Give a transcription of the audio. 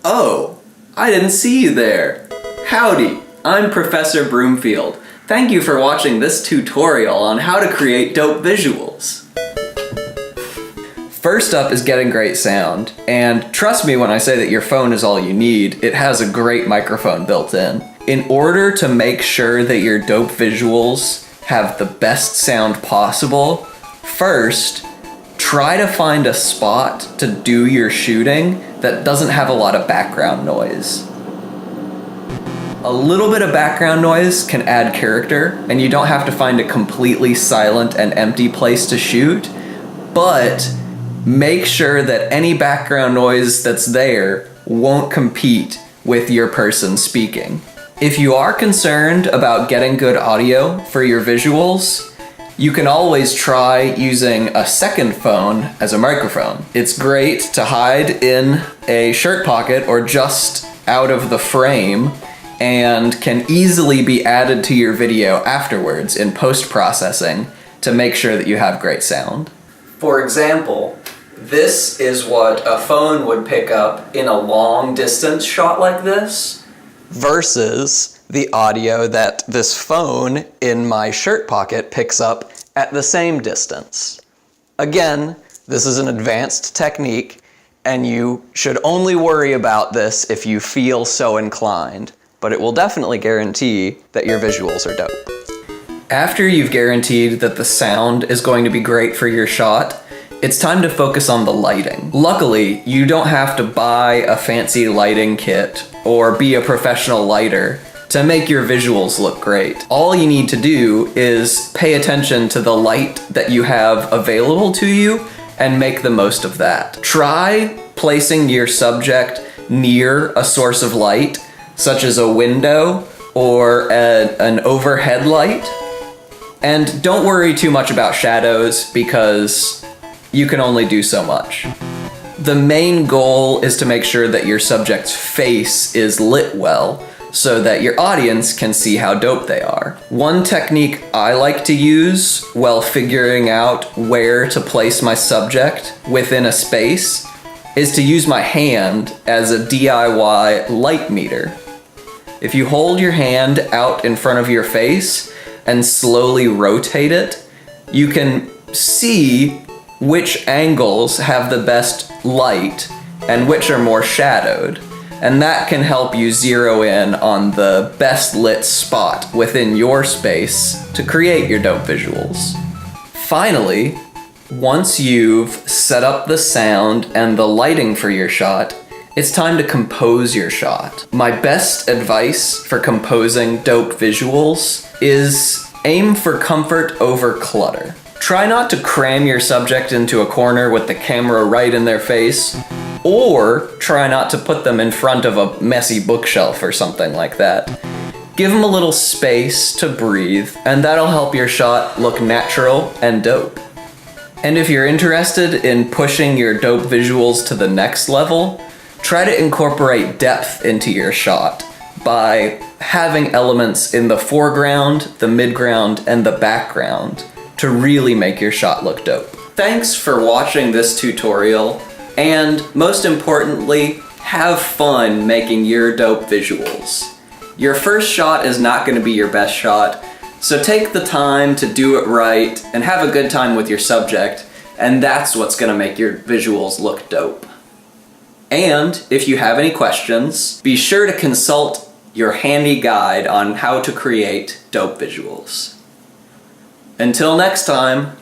Oh, I didn't see you there. Howdy, I'm Professor Broomfield. Thank you for watching this tutorial on how to create dope visuals. First up is getting great sound, and trust me when I say that your phone is all you need, it has a great microphone built in. In order to make sure that your dope visuals have the best sound possible, first, try to find a spot to do your shooting that doesn't have a lot of background noise. A little bit of background noise can add character, and you don't have to find a completely silent and empty place to shoot, but make sure that any background noise that's there won't compete with your person speaking. If you are concerned about getting good audio for your visuals, you can always try using a second phone as a microphone. It's great to hide in a shirt pocket or just out of the frame and can easily be added to your video afterwards in post-processing to make sure that you have great sound. For example, this is what a phone would pick up in a long distance shot like this versus the audio that this phone in my shirt pocket picks up at the same distance. Again, this is an advanced technique, and you should only worry about this if you feel so inclined, but it will definitely guarantee that your visuals are dope. After you've guaranteed that the sound is going to be great for your shot, it's time to focus on the lighting. Luckily, you don't have to buy a fancy lighting kit or be a professional lighter to make your visuals look great. All you need to do is pay attention to the light that you have available to you and make the most of that. Try placing your subject near a source of light, such as a window or an overhead light. And don't worry too much about shadows because you can only do so much. The main goal is to make sure that your subject's face is lit well so that your audience can see how dope they are. One technique I like to use while figuring out where to place my subject within a space is to use my hand as a DIY light meter. If you hold your hand out in front of your face and slowly rotate it, you can see which angles have the best light and which are more shadowed. And that can help you zero in on the best lit spot within your space to create your dope visuals. Finally, once you've set up the sound and the lighting for your shot, it's time to compose your shot. My best advice for composing dope visuals is aim for comfort over clutter. Try not to cram your subject into a corner with the camera right in their face, or try not to put them in front of a messy bookshelf or something like that. Give them a little space to breathe, and that'll help your shot look natural and dope. And if you're interested in pushing your dope visuals to the next level, try to incorporate depth into your shot by having elements in the foreground, the midground, and the background to really make your shot look dope. Thanks for watching this tutorial, and most importantly, have fun making your dope visuals. Your first shot is not going to be your best shot, so take the time to do it right and have a good time with your subject, and that's what's going to make your visuals look dope. And if you have any questions, be sure to consult your handy guide on how to create dope visuals. Until next time.